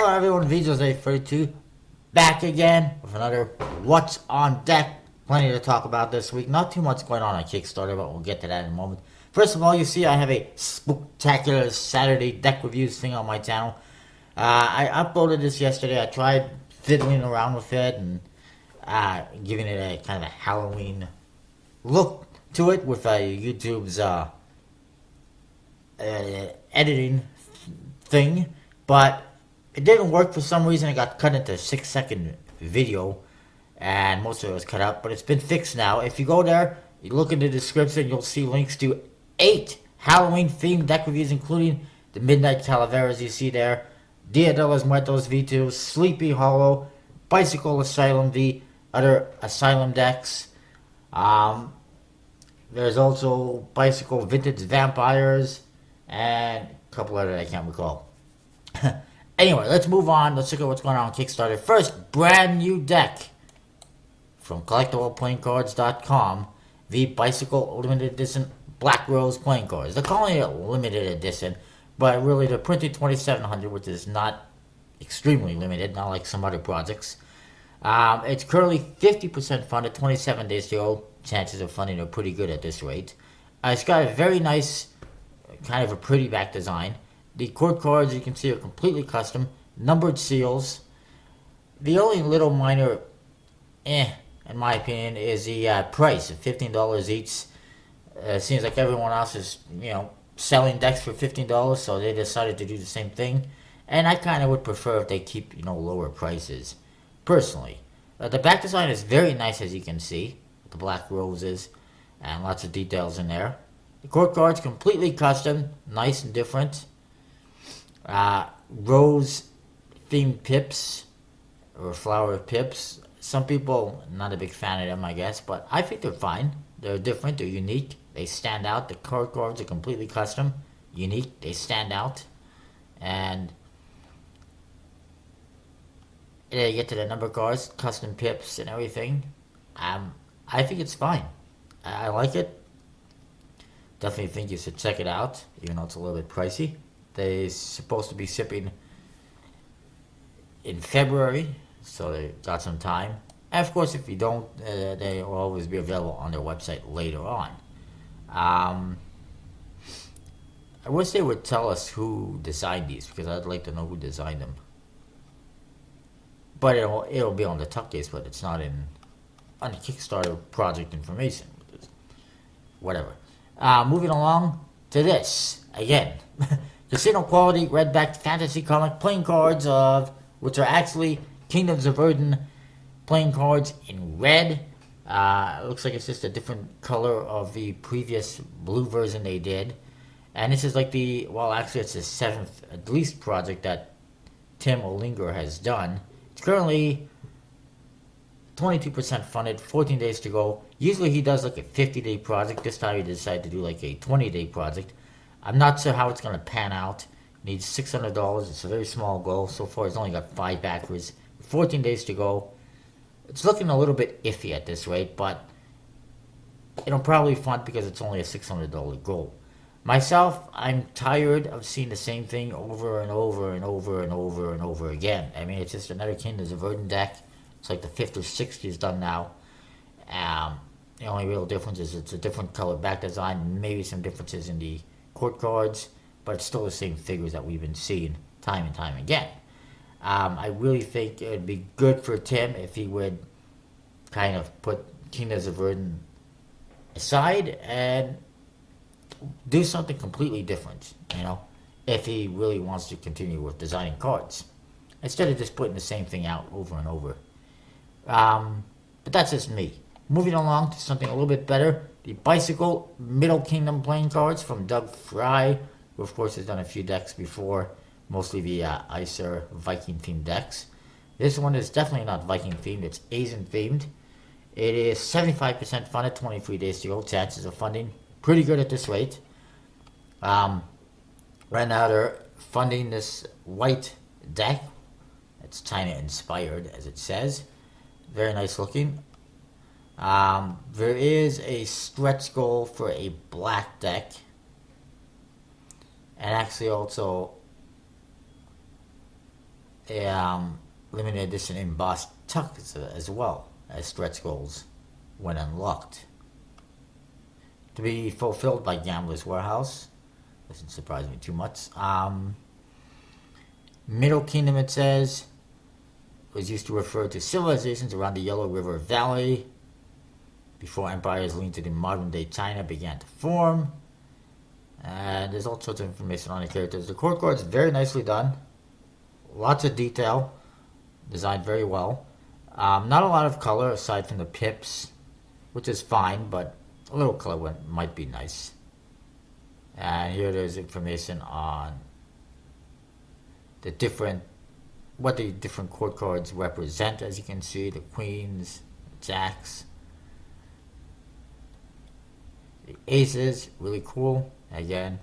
Hello everyone, VJoes832 back again with another What's on Deck. Plenty to talk about this week. Not too much going on Kickstarter, but we'll get to that in a moment. First of all, you see I have a spectacular Saturday deck reviews thing on my channel. I uploaded this yesterday. I tried fiddling around with it and giving it a kind of a Halloween look to it with YouTube's editing thing, but it didn't work for some reason. It got cut into a 6-second video, and most of it was cut out. But it's been fixed now. If you go there, you look in the description, you'll see links to 8 Halloween-themed deck reviews, including the Midnight Calaveras you see there, Dia de los Muertos V2, Sleepy Hollow, Bicycle Asylum V, other Asylum decks. There's also Bicycle Vintage Vampires, and a couple other I can't recall. Anyway, let's move on. Let's look at what's going on Kickstarter. First, brand new deck from collectibleplayingcards.com. The Bicycle Limited Edition Black Rose playing cards. They're calling it limited edition, but really they're printed 2700, which is not extremely limited, not like some other projects. It's currently 50% funded, 27 days to go. Chances of funding are pretty good at this rate. It's got a very nice, kind of a pretty back design. The court cards, you can see, are completely custom. Numbered seals. The only little minor, in my opinion, is the price of $15 each. Seems like everyone else is, selling decks for $15, so they decided to do the same thing. And I kind of would prefer if they keep, lower prices, personally. The back design is very nice, as you can see. The black roses and lots of details in there. The court cards, completely custom, nice and different. Rose themed pips or flower pips. Some people not a big fan of them, I guess, but I think they're fine. They're different, they're unique, they stand out. The card cards are completely custom, unique, they stand out. And you get to the number cards, custom pips and everything. I think it's fine. I like it. Definitely think you should check it out, even though it's a little bit pricey. They're supposed to be shipping in February, so they got some time. And of course, if you don't, they will always be available on their website later on. I wish they would tell us who designed these, because I'd like to know who designed them. But it'll be on the tuck case, but it's not on the Kickstarter project information. Whatever. Moving along to this again. Casino quality red-backed fantasy comic playing cards which are actually Kingdoms of Erden playing cards in red. It looks like it's just a different color of the previous blue version they did. And this is like actually it's the 7th, at least, project that Tim Olinger has done. It's currently 22% funded, 14 days to go. Usually he does like a 50-day project. This time he decided to do like a 20-day project. I'm not sure how it's going to pan out. Needs $600. It's a very small goal. So far, it's only got 5 backers. 14 days to go. It's looking a little bit iffy at this rate, but it'll probably fund because it's only a $600 goal. Myself, I'm tired of seeing the same thing over and over and over and over and over again. I mean, it's just another Kingdoms of Erden deck. It's like the 5th or 6th he's done now. The only real difference is it's a different color back design, maybe some differences in the court cards, but it's still the same figures that we've been seeing time and time again. I really think it would be good for Tim if he would kind of put Kingdoms of Erden aside and do something completely different, if he really wants to continue with designing cards, instead of just putting the same thing out over and over. But that's just me. Moving along to something a little bit better, the Bicycle Middle Kingdom playing cards from Doug Fry, who of course has done a few decks before, mostly the Icer Viking themed decks. This one is definitely not Viking themed, it's Asian themed. It is 75% funded, 23 days to go. Chances of funding pretty good at this rate. Right now they're funding this white deck. It's China inspired, as it says. Very nice looking. There is a stretch goal for a black deck. And actually also a limited edition embossed tuck as well as stretch goals when unlocked. To be fulfilled by Gambler's Warehouse. Doesn't surprise me too much. Middle Kingdom, it says, was used to refer to civilizations around the Yellow River Valley before empires linked to the modern day China began to form. And there's all sorts of information on the characters. The court card's very nicely done. Lots of detail. Designed very well. Not a lot of color aside from the pips, which is fine, but a little color might be nice. And here there's information on what the different court cards represent. As you can see, the queens, jacks, the aces, really cool. Again,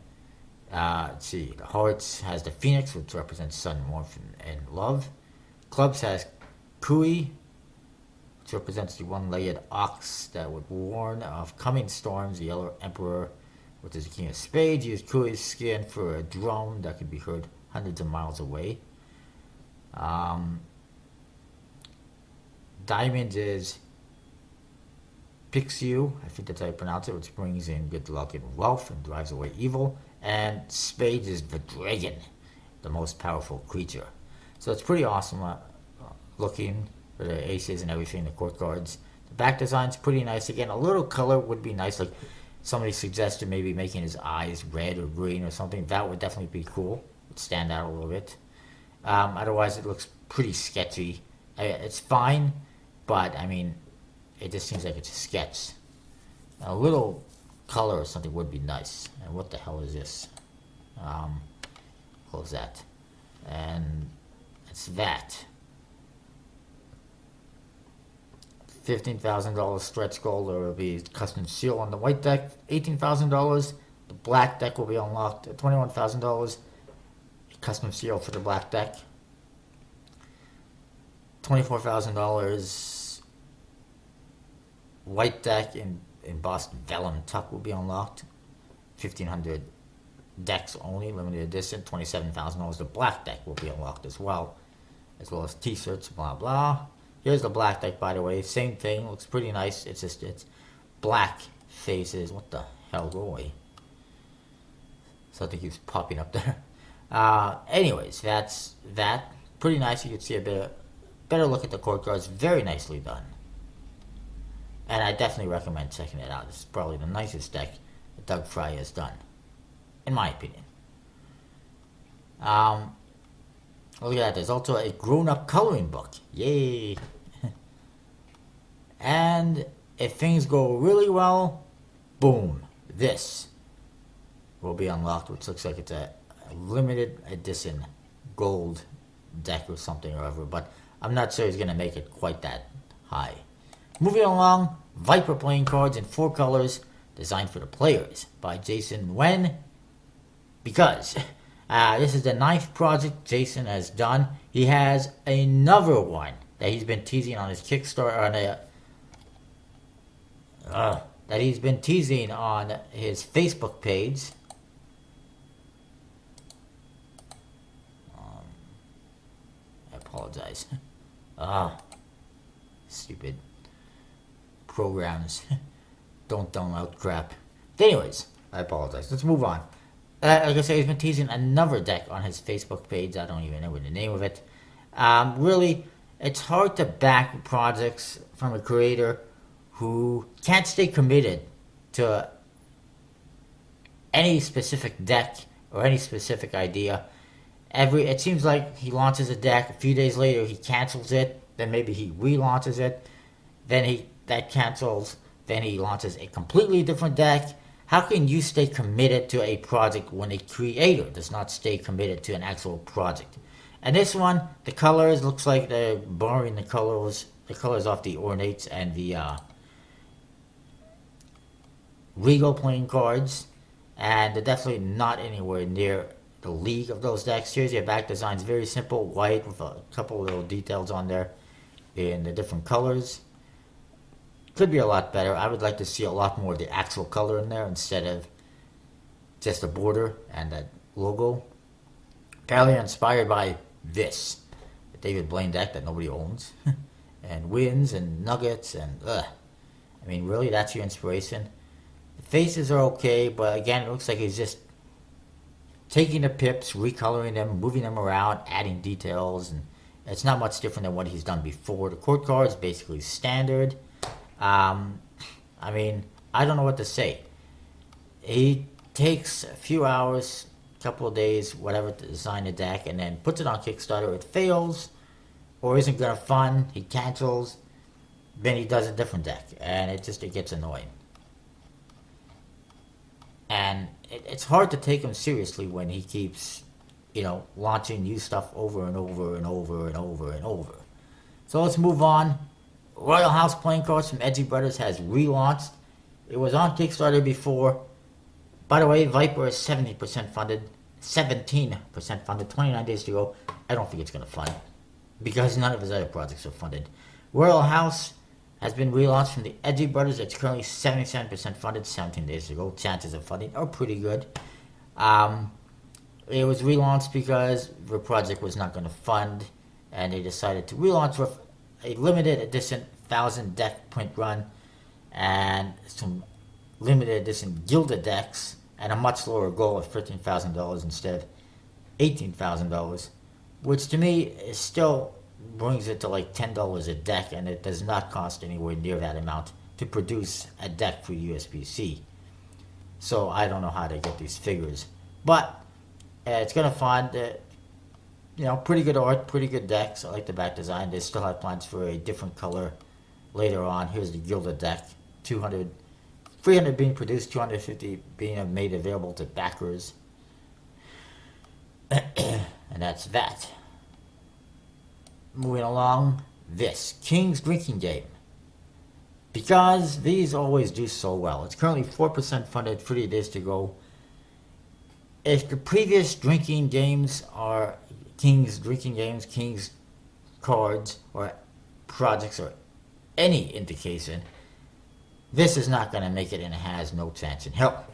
let's see, the hearts has the phoenix, which represents sun, warmth, and love. Clubs has Kui, which represents the one-legged ox that would warn of coming storms. The yellow emperor, which is the king of spades, used Kui's skin for a drum that could be heard hundreds of miles away. Diamonds is Pixiu, I think that's how you pronounce it, which brings in good luck and wealth and drives away evil. And spades is the dragon, the most powerful creature. So it's pretty awesome looking for the aces and everything, the court cards. The back design's pretty nice. Again, a little color would be nice. Like somebody suggested maybe making his eyes red or green or something. That would definitely be cool. Would stand out a little bit. Otherwise, it looks pretty sketchy. It's fine, but I mean, it just seems like it's a sketch. A little color or something would be nice. And what the hell is this? Close that. And it's that. $15,000 stretch goal. There will be custom seal on the white deck. $18,000. The black deck will be unlocked at $21,000. Custom seal for the black deck. $24,000 white deck in embossed vellum tuck will be unlocked. 1,500 decks only, limited edition. $27,000. The black deck will be unlocked as well as t-shirts, blah blah. Here's the black deck, by the way. Same thing, looks pretty nice. It's black faces. What the hell, go away. Something keeps popping up there. Anyways, that's that. Pretty nice. You can see a better look at the court cards. Very nicely done. And I definitely recommend checking it out. It's probably the nicest deck that Doug Fry has done, in my opinion. Look at that. There's also a grown-up coloring book. Yay! And if things go really well, boom, this will be unlocked, which looks like it's a limited edition gold deck or something or other, but I'm not sure he's going to make it quite that high. Moving along, Viper playing cards in 4 colors, designed for the players, by Jason Wen. Because this is the 9th project Jason has done. He has another one that he's been teasing on his Kickstarter, that he's been teasing on his Facebook page. I apologize. Stupid programs don't download crap. Anyways, I apologize. Let's move on. Like I said, he's been teasing another deck on his Facebook page. I don't even know the name of it. Really, it's hard to back projects from a creator who can't stay committed to any specific deck or any specific idea. It seems like he launches a deck, a few days later he cancels it, then maybe he relaunches it, then that cancels, then he launches a completely different deck. How can you stay committed to a project when a creator does not stay committed to an actual project? And this one, the colors, looks like they're borrowing the colors off the Ornates and the Regal playing cards, and they're definitely not anywhere near the league of those decks. Here's your back designs, very simple, white with a couple little details on there in the different colors. Could be a lot better. I would like to see a lot more of the actual color in there instead of just a border and that logo. Apparently inspired by this. David Blaine deck that nobody owns, and wins and nuggets and I mean, really, that's your inspiration? The faces are okay, but again, it looks like he's just taking the pips, recoloring them, moving them around, adding details, and it's not much different than what he's done before. The court card is basically standard. I mean, I don't know what to say. He takes a few hours, a couple of days, whatever, to design a deck, and then puts it on Kickstarter. It fails, or isn't gonna fund. He cancels. Then he does a different deck, and it gets annoying. And it's hard to take him seriously when he keeps, launching new stuff over and over and over and over and over. So let's move on. Royal House Playing Cards from Edgy Brothers has relaunched. It was on Kickstarter before. By the way, Viper is 70% funded, 17% funded, 29 days to go. I don't think it's going to fund because none of his other projects are funded. Royal House has been relaunched from the Edgy Brothers. It's currently 77% funded, 17 days to go. Chances of funding are pretty good. It was relaunched because the project was not going to fund, and they decided to relaunch with a limited edition 1,000 deck print run and some limited edition gilded decks and a much lower goal of $13,000 instead of $18,000, which to me is still brings it to like $10 a deck, and it does not cost anywhere near that amount to produce a deck for USPC. So I don't know how to get these figures, but it's gonna find pretty good art, pretty good decks. I like the back design. They still have plans for a different color later on. Here's the gilded deck. 300 being produced, 250 being made available to backers. And that's that. Moving along, this King's Drinking Game. Because these always do so well. It's currently 4% funded, 30 days to go. If the previous drinking games are King's Drinking Games, King's Cards, or projects, or any indication, this is not going to make it, and it has no chance in hell.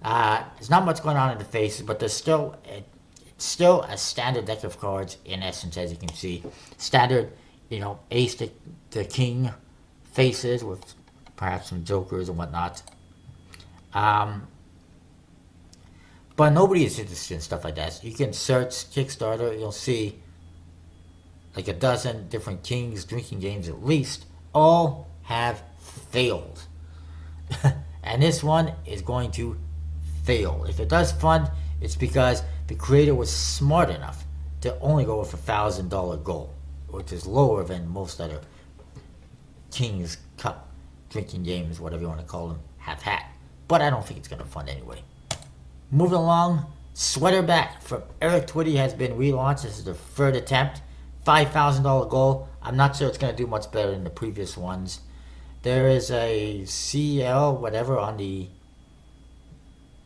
There's not much going on in the faces, but there's still a standard deck of cards in essence, as you can see. Standard, ace to king faces with perhaps some jokers and whatnot. But nobody is interested in stuff like that. So you can search Kickstarter, you'll see like a dozen different King's Drinking Games at least. All have failed. And this one is going to fail. If it does fund, it's because the creator was smart enough to only go with $1,000 goal, which is lower than most other King's Cup drinking games, whatever you want to call them, have had. But I don't think it's going to fund anyway. Moving along, Sweater Bat from Eric Twitty has been relaunched. This is the third attempt. $5,000 goal. I'm not sure it's going to do much better than the previous ones. There is a CL whatever on the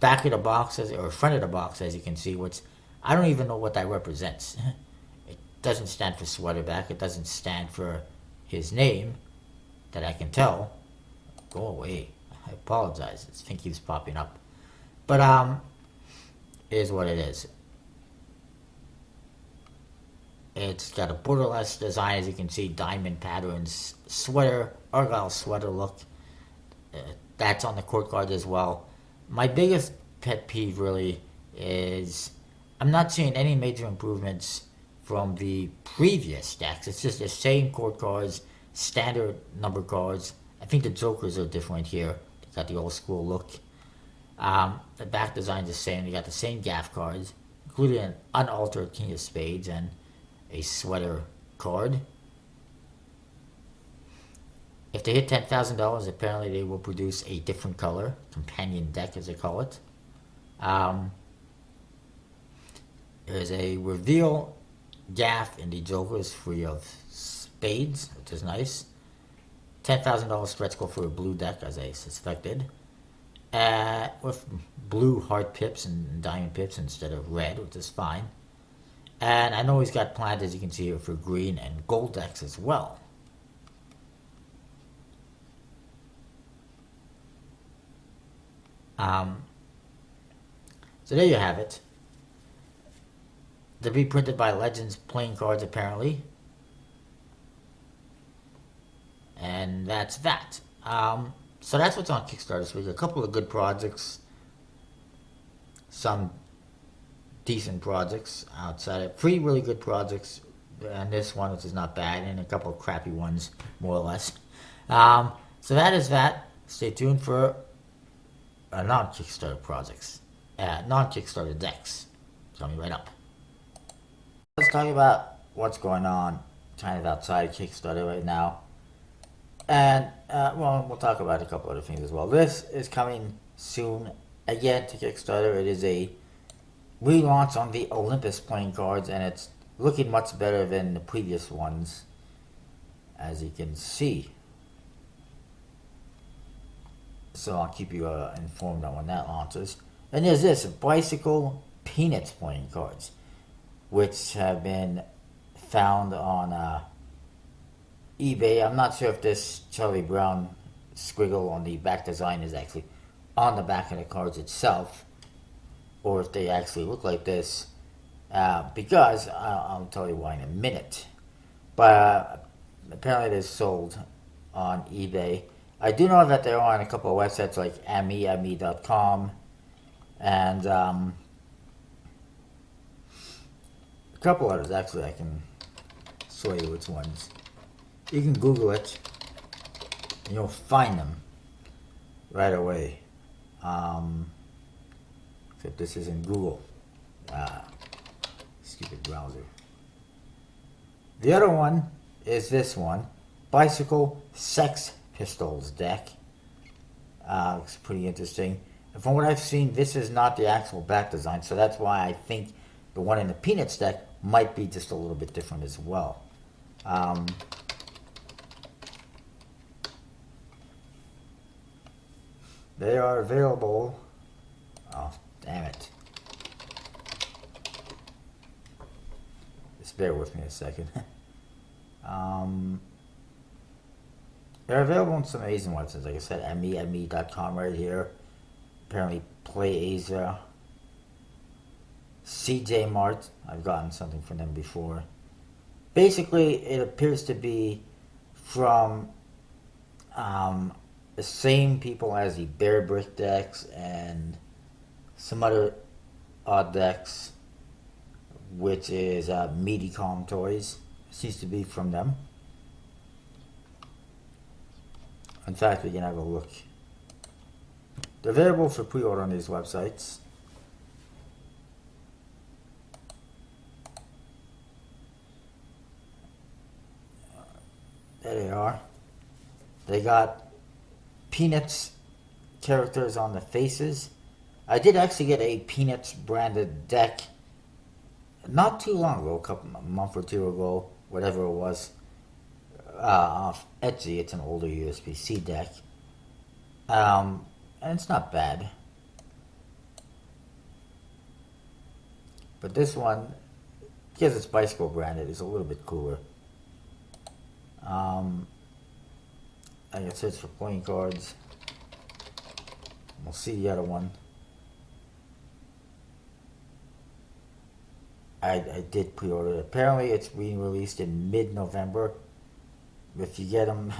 back of the box, or front of the box, as you can see, which I don't even know what that represents. It doesn't stand for Sweaterback. It doesn't stand for his name that I can tell. Go away. I apologize. This thing keeps popping up. But it is what it is. It's got a borderless design, as you can see, diamond patterns, sweater, argyle sweater look. That's on the court card as well. My biggest pet peeve really is I'm not seeing any major improvements from the previous decks. It's just the same court cards, standard number cards. I think the jokers are different here. They got the old school look. The back design is the same. You got the same gaff cards, including an unaltered King of Spades and a sweater card. If they hit $10,000, apparently they will produce a different color, companion deck as they call it. There's a reveal gaff in the Jokers free of spades, which is nice. $10,000 stretch goal for a blue deck, as I suspected. With blue heart pips and diamond pips instead of red, which is fine. And I know he's got planned, as you can see here, for green and gold decks as well. So there you have it. to be printed by Legends playing cards apparently. And that's that. So that's what's on Kickstarter this week. A couple of good projects, some decent projects outside of 3 really good projects, and this one, which is not bad, and a couple of crappy ones, more or less. So that is that. Stay tuned for non-Kickstarter projects, non-Kickstarter decks coming right up. Let's talk about what's going on kind of outside Kickstarter right now. And, well, we'll talk about a couple other things as well. This is coming soon again to Kickstarter. It is a relaunch on the Olympus playing cards, and it's looking much better than the previous ones, as you can see. So I'll keep you informed on when that launches. And there's this, Bicycle Peanuts playing cards, which have been found on eBay. I'm not sure if this Charlie Brown squiggle on the back design is actually on the back of the cards itself, or if they actually look like this, because I'll tell you why in a minute. But apparently they're sold on eBay. I do know that they're on a couple of websites like ami.com, and a couple others. Actually, I can show you which ones. You can Google it, and you'll find them right away. Except this isn't Google. Stupid browser. The other one is this one, Bicycle Sex Pistols deck. Looks pretty interesting. And from what I've seen, this is not the actual back design, so that's why I think the one in the Peanuts deck might be just a little bit different as well. They are available. Oh, damn it. Just bear with me a second. They're available on some Asian websites, like I said, ami.com right here. Apparently, PlayAsia. CJ Mart. I've gotten something from them before. Basically, it appears to be from the same people as the Bear Brick decks and some other odd decks, which is Medicom Toys. Seems to be from them. In fact, we can have a look. They're available for pre-order on these websites. There they are. They got Peanuts characters on the faces. I did actually get a Peanuts branded deck not too long ago, a month or two ago, whatever it was, off Etsy. It's an older USB-C deck. And it's not bad. But this one, because it's Bicycle branded, is a little bit cooler. I can search for playing cards. We'll see the other one. I did pre-order it. Apparently it's being released in mid-November. If you get them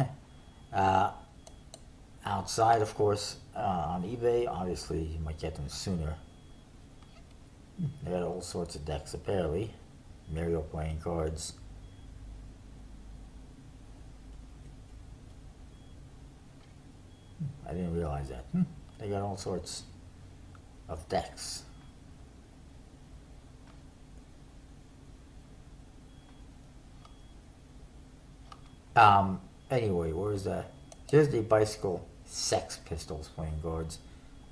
outside, of course, on eBay, obviously you might get them sooner. They got all sorts of decks apparently. Mario playing cards. I didn't realize that. They got all sorts of decks. Anyway, where is that? Here's the Bicycle Sex Pistols playing cards.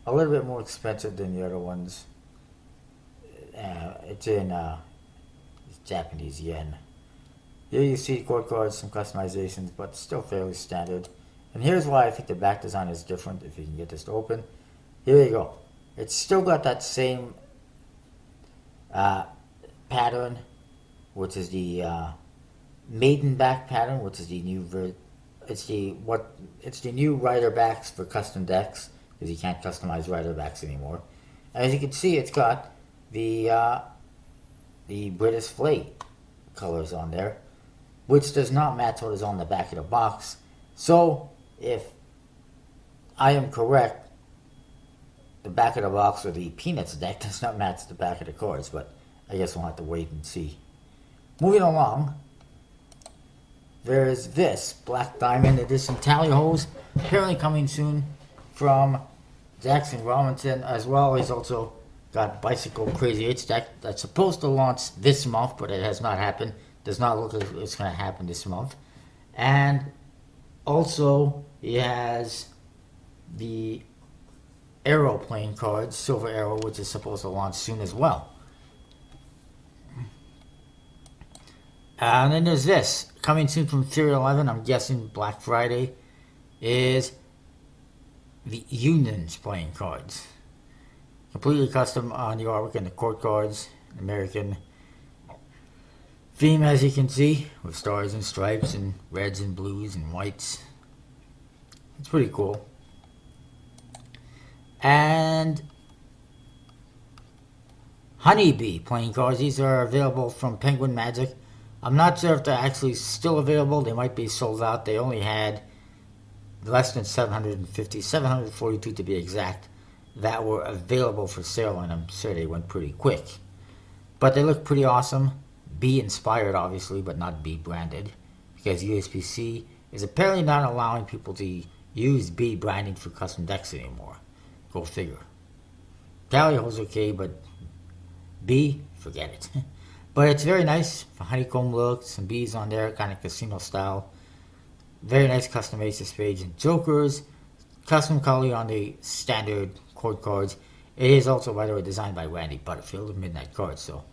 A little bit more expensive than the other ones. It's in Japanese yen. Here you see court cards, some customizations, but still fairly standard. And here's why I think the back design is different, if you can get this to open. Here you go. It's still got that same pattern, which is the maiden back pattern, which is the new it's the new rider backs for custom decks, because you can't customize rider backs anymore. And as you can see, it's got the the British flag colors on there, which does not match what is on the back of the box. So, if I am correct, the back of the box or the Peanuts deck does not match the back of the cards, but I guess we'll have to wait and see. Moving along, there's this Black Diamond Edition tally holes, apparently coming soon from Jackson Robinson, as well as also got Bicycle Crazy H deck that's supposed to launch this month, but it has not happened. Does not look like it's going to happen this month. And also, he has the Aeroplane cards, Silver Arrow, which is supposed to launch soon as well. And then there's this, coming soon from Theory 11, I'm guessing Black Friday, is the Unions playing cards. Completely custom on the artwork and the court cards, American theme as you can see, with stars and stripes and reds and blues and whites. It's pretty cool. And Honeybee playing cards. These are available from Penguin Magic. I'm not sure if they're actually still available. They might be sold out. They only had less than 750, 742 to be exact, that were available for sale, and I'm sure they went pretty quick. But they look pretty awesome. Bee inspired, obviously, but not Bee branded, because USPC is apparently not allowing people to use Bee branding for custom decks anymore. Go figure. Tally-ho's okay, but Bee, forget it. But it's very nice. Honeycomb look, some bees on there, kind of casino style. Very nice custom Ace of Spades and Jokers. Custom color on the standard court cards. It is also, by the way, designed by Randy Butterfield of Midnight Cards, so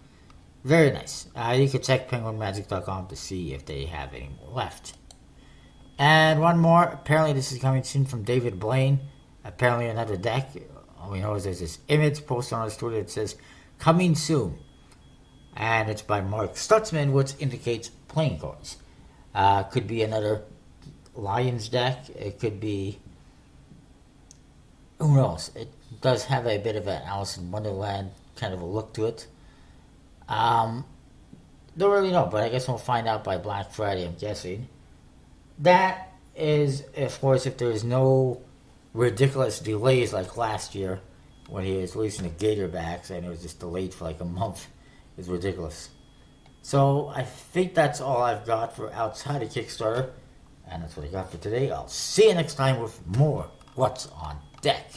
very nice. You can check penguinmagic.com to see if they have any more left. And one more. Apparently this is coming soon from David Blaine. Apparently another deck. All we know is there's this image posted on his Twitter that says, coming soon. And it's by Mark Stutzman, which indicates playing cards. Could be another Lions deck. It could be, who knows? It does have a bit of an Alice in Wonderland kind of a look to it. Don't really know, but I guess we'll find out by Black Friday, I'm guessing. That is, of course, if there's no ridiculous delays like last year when he was releasing the Gator backs and it was just delayed for like a month. It's ridiculous. So I think that's all I've got for outside of Kickstarter. And that's what I got for today. I'll see you next time with more What's on Deck.